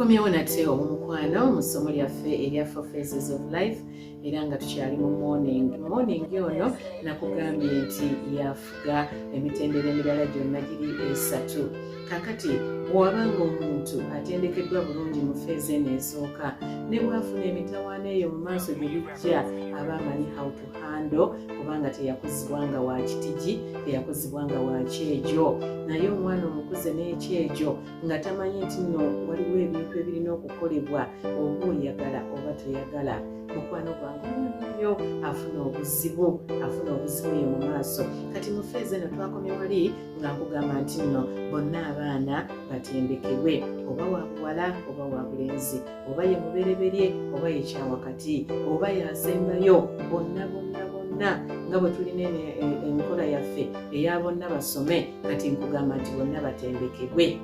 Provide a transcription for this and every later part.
Tukomyewo nate omukwano mu ssomo lyaffe erya 4 Phases of Life era nga tukyali mu morning ono nakugambye nti yafuga emitendera emirala gyonna giri esatu. Kakati bw'abanga omuntu atendekeddwa bulungi mu feezi eno esooka ne bw'afuna emitawaana eyo mu maaso gye bijja aba amanyi how to handle, kubanga teyakuzibwanga wa kitigi, teyakuzibwanga wa kyejo. Naye omwana omukuze n'ekyejo nga tamanyi nti nno waliwo ebintu ebirina okukolebwa oba oyagala oba toyagala, mukwano gwange yo afuna obuzibu eyo mu maaso. Kati mu feezi eno twakomye wali nga nkugamba nti nno bonna abaana batendekebwe, oba wa buwala oba wa bulenzi, oba ye mubereberye oba ye kyawakati oba yasembayo, bonna nga bwe tulina enkola yaffe eya bonna basome. Kati nkugamba nti bonna batendekebwe,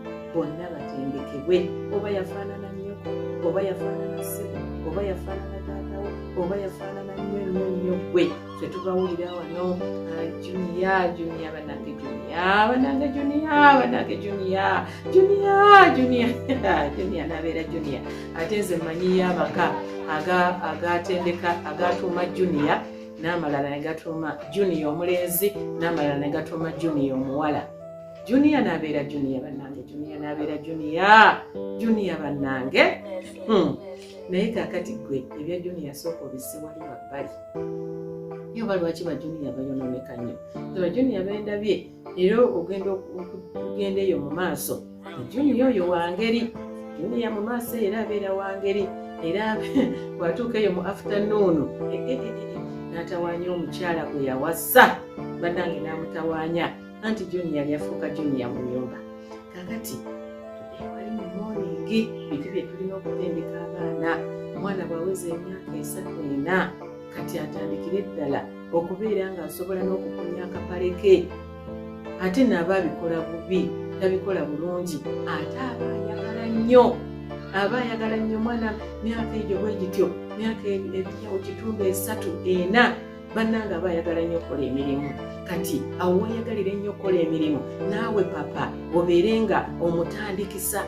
oba yafaanana nnyoko oba yafaanana ssebo oba yafaanana taatawo oba yafaanana nnyo gwe. Tetubawulira wano junior nabeera junior. Ate nze mmanyi y'amaka agatuuma junior n'amalala ne gatuuma junior omulenzi n'amalala ne gatuuma junior omuwala. Junior nabeera junior bannange, junior bannange. Naye kakati gwe ebya junior sooka obisse wali wabbali. Yo balwaki ba junior bayonooneka nnyo? Ba junior bendabye era ogenda eyo mu maaso. Junior oyo wangeri, junior mu maaso era abeera wangeri, era bw'atuuka eyo mu afternoon n'atawaanya omukyala gwe yawassa, bannange n'amutawaanya, anti junior yafuuka junior mu nyumba. Kakati wali mu morning biki bye tulina okutendeka abaana. Omwana bw'aweza emyaka 3-4 kati atandikire ddala okubeera ng'asobola n'okukunya akapale ke. Ate n'aba abikola bubi, tabikola bulungi, ate aba ayagala nnyo mwana myaka egyo bwe gityo, myaka ebijjawo kitundu 3-4, bannange aba ayagala nnyo okukola emirimu. Kati awo wayagalira ennyo okukola emirimu, naawe papa obeere nga omutandikisa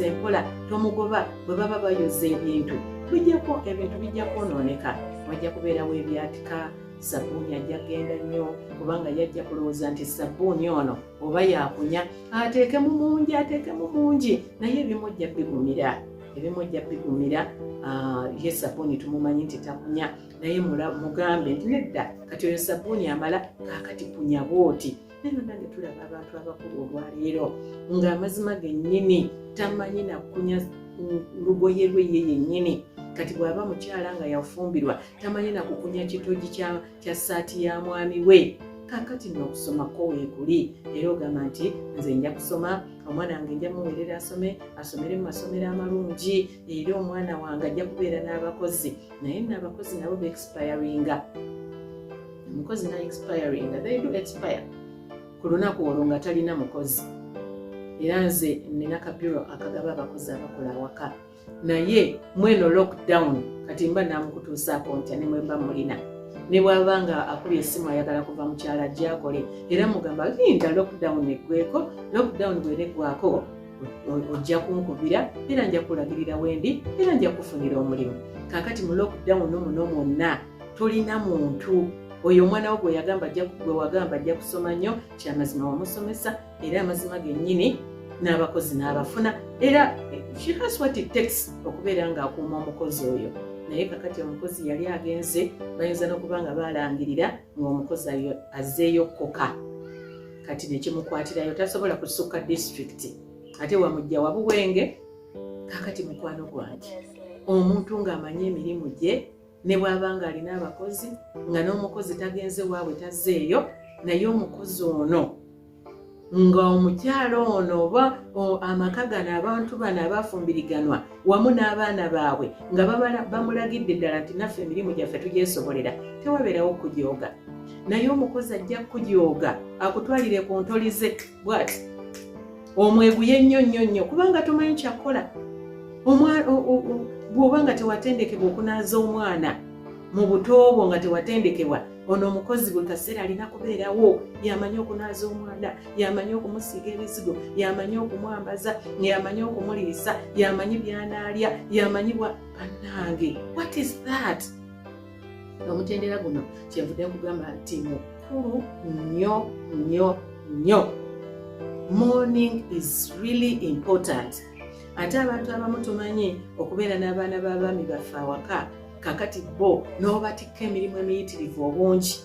empola, tomugoba. Bwe baba bayoza ebintu bijja kwonooneka, wajja kubeerawo ebyatika, sabbuuni ajja kgenda nnyo kubanga yajja kulowooza nti sabbuuni ono oba yakunya ateeke mu mungi, naye ebimu ojja bigumira. Ye sabbuuni tumumanyi nti takunya, naye mugambe nti nedda, kati oyo sabbuuni amala, kaakati kunya bwoti. Naye nange tulaba abantu abakulu olwaleero ng'amazima gennyini tamanyi nakunya lugoye lwe ye yennyini. Kati bw'aba mukyala nga yafumbirwa tamanyi nakukunya kitogi kya ssaati ya mwami we. Kaakati nno okusomako weekuli, era ogamba nti nze nja kusoma, omwana wange nja muweerera asomere mu masomero amalungi, era omwana wange ajja kubeera n'abakozi. Naye n'abakozi nabo be-expiringa. Omukozi na-expiringa, they do expire ku lunaku olwo nga talina mukozi. Era nze nina kabiro akagaba abakozi abakola awaka. Naye mweno lockdown kati mba namukutuusaako ntya ne mwemba mulina. Ne bw'aba nga akuli essimu ayagala kuva mukyala gy'akole, era mugamba linda lockdown eggweko, lockdown bw'eneggwako ojja kunkubira, era nja kulagirira wendi, era nja kufunira omulimu. Kaakati mu lockdown muno mwonna tolina muntu. Oyo omwana wo gwe wagamba ajja kusoma nnyo, kyamazima wamusomesa, era amazima gennyini n'abakozi n'abafuna, era she has what it takes okubeera ng'akuuma omukozi oyo. Naye kakati omukozi yali agenze, bayinza n'okuba nga balangirira ng'omukozi azzeeyo koka. Kati nekimukwatirayo tasobola kusukka district, ate wamujja wabuwenge. Kakati mukwano gwange, omuntu ng'amanyi emirimu gye, ne bw'aba nga alina abakozi nga n'omukozi tagenze waabwe tazzeeyo, naye omukozi ono nga omukyala ono oba amaka gano abantu bano abafumbiriganwa wamu n'abaana baabwe nga bamulagidde ddala nti naffe emirimu gyaffe tugyesobolera, tewabeerawo kujooga. Naye omukozi ajja kujooga akutwalire ku ntolize bw'ati, omweguye nnyo kubanga tomanyi kyakola. Bw'oba nga tewatendekebwa okunaaza omwana mu buto bwo nga tewatendekebwa, ono omukozi buli kaseera alina kubeerawo, yamanyi okunaaza omwana, yamanyi okumusiiga ebizigo, yamanyi okumwambaza, yamanyi okumuliisa, yamanyi byanaalya, yamanyi bannange. What is that? Omutendera guno kyenvudde nkugamba nti mukulu nnyo nnyo nnyo. Morning is really important. Ate abantu abamu tumanyi okubeera n'abaana b'abaami baffe awaka, kakati bo n'obatikka emirimu emiyitirivu obungi,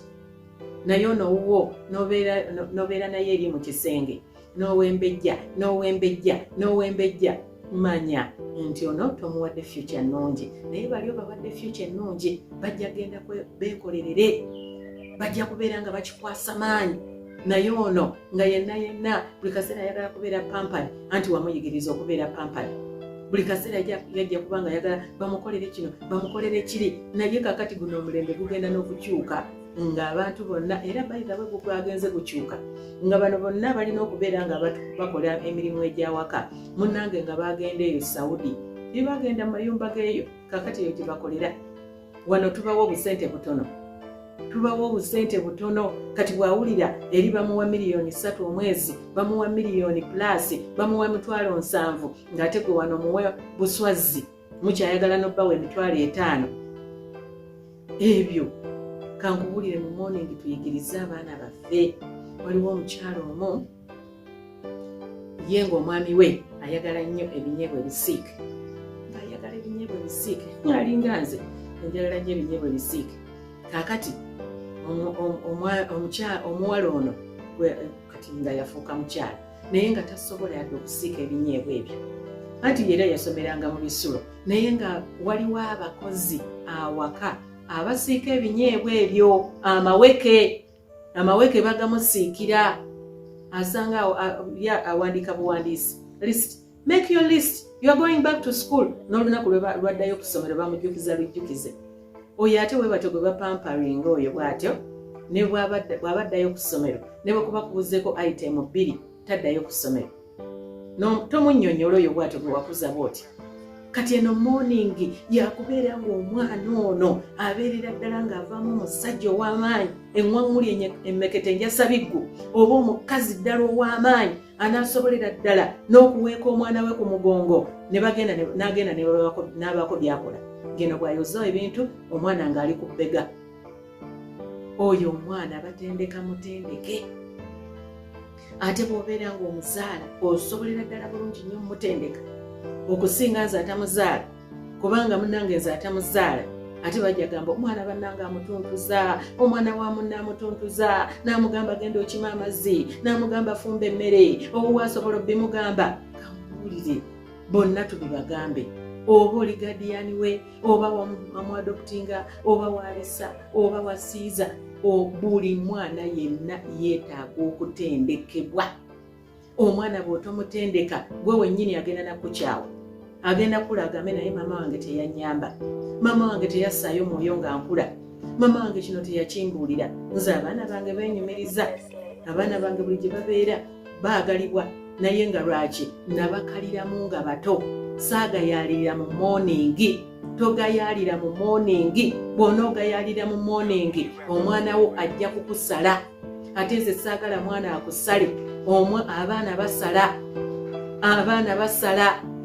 naye onowuwo n'obeera naye eri mu kisenge n'owembejja, manya nti ono tomuwadde future nnungi. Naye bali obawadde future ennungi bajja genda beekolerere, bajja kubeera nga bakikwasa maanyi. Naye ono nga yenna buli kaseera ayagala kubeera pampani, anti wamuyigiriza okubeera pampani. Buli kaseera yajja kubanga ayagala bamukolere kino bamukolere kiri. Naye kakati guno omulembe gugenda n'okukyuka ng'abantu bonna, era bayita bwe gwagenze gukyuka, nga bano bonna balina okubeera nga bakola emirimu egyawaka. Munnange nga bagenda eyo Saudi, bagenda mu mayumba geeyo, kakati eyo gyebakolera. Wano tubawo obusente butono, kati bwawulira eri bamuwa miliyoni 3 omwezi, bamuwa miliyoni plus, bamuwa 7,000, ng'ate gwe wano muwe buswazi mukyayagala n'obbawa 5,000. Ebyo kankubulire mu morning tuyigirize abaana baffe. Waliwo omukyalo omu, ye ng'omwami we ayagala nnyo ebinyeebwa ebisiike, ng'ayagala ebinyeebwa ebisiike, alinga nze njagala nnyo ebinyeebwa ebisiike. Kaakati omuwala ono kati nga yafuuka mukyala, naye nga tasobola yadde okusiika ebinyeebwa ebyo. Anti era yasomeranga mu bisulo, naye nga waliwo abakozi awaka abasiika ebinyeebwa ebyo, amaweke bagamusiikira. Asanga awandiika buwandiisi, list, make your list, you are going back to school. N'olunaku lwaddayo ku ssomero bamujjukiza lujjukize. Oyo ate we batyo gwe bapamparinga oyo bw'atyo, ne bw'abaddayo ku ssomero, ne bwe kuba kubuzeeko item 2 taddayo ku ssomero. Tomunnyonnyola oyo bw'atyo gwe wakuza bw'oti. Kati eno morning yakubeera ng'omwana ono abeerera ddala ng'avaamu omusajja ow'amaanyi, eŋŋwaŋŋuli emmekete njasa biggu, oba omukazi ddala ow'amaanyi anaasobolera ddala n'okuweeka omwana we ku mugongo, n'agenda n'abaako byakola. Geno bw'ayoza ebintu, omwana ng'ali ku bbega. Oyo omwana batendeka mutendeke. Ate bw'obeera ng'omuzaala osobolera ddala bulungi nnyo mutendeka okusinga nze atamuzaala, kubanga munnange nze atamuzaala ate bajja gamba omwana bannange amutuntuza, omwana wa munne amutuntuza, n'amugamba genda okima amazzi, n'amugamba fumba emmere, oba wasobola obimugamba. Kamuwulire bonna tubibagambe. Oba oli gadiyani we, oba wamuadoputinga, oba walesa, oba wasiiza, buli mwana yenna yeetaaga okutendekebwa. Omwana bw'otomutendeka gwe wennyini agenda nakukyawa, agenda kulagame naye mama wange teyanyamba, mama wange teyassaayo mwoyo nga nkula, mama wange kino teyakimbuulira. Nze abaana bange beenyumiriza, abaana bange buli gye babeera baagalibwa, naye nga lwaki nabakaliramu nga bato. Saagayaalira mu morning, togayaalira mu morning. Bw'onoogayaalira mu morning omwana wo ajja kukusala. Ate nze saagala mwana akusale. Abaana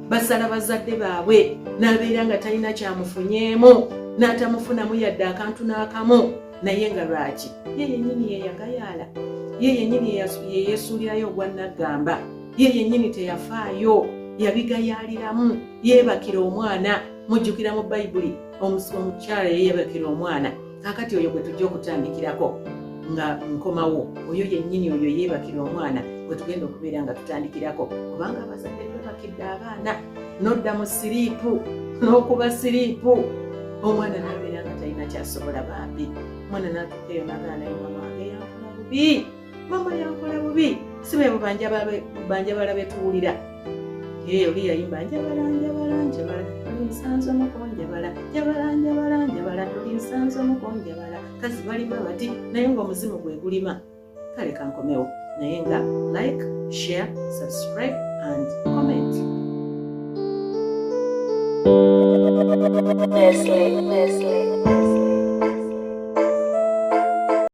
basala bazadde baabwe, n'abeera nga talina kyamufunyeemu, n'atamufunamu yadde akantu n'akamu. Naye nga lwaki ye yennyini yeyagayaala, ye yennyini yeyesuulirayo ogwannaggamba, ye yennyini teyafaayo, yabigayaaliramu, yeebakira omwana. Mujjukira mu Bayibuli omukyala yeebakira omwana. Kaakati oyo gwe tujja okutandikirako nga nkomawo, oyo yennyini oyo yeebakira omwana gwe tugenda okubeera nga tutandikirako, kubanga abazadde twebakidde abaana n'odda mu siriipu, n'okuba siriipu. Omwana n'abeera nga talina kyasobola bambi. Omwana n'atuuka eyo n'agala naye mama wange yankola bubi, mama yankola bubi. Si beebo banjabala betuwulira. Oli yayimba njabala tuli nsanze omukonjabala, njabala tuli nsanze omukonjabala. Kazi balima bati naye ng'omuzimu gwe gulima. Kale kankomewo naye nga like, share, subscribe and comment. Leslie.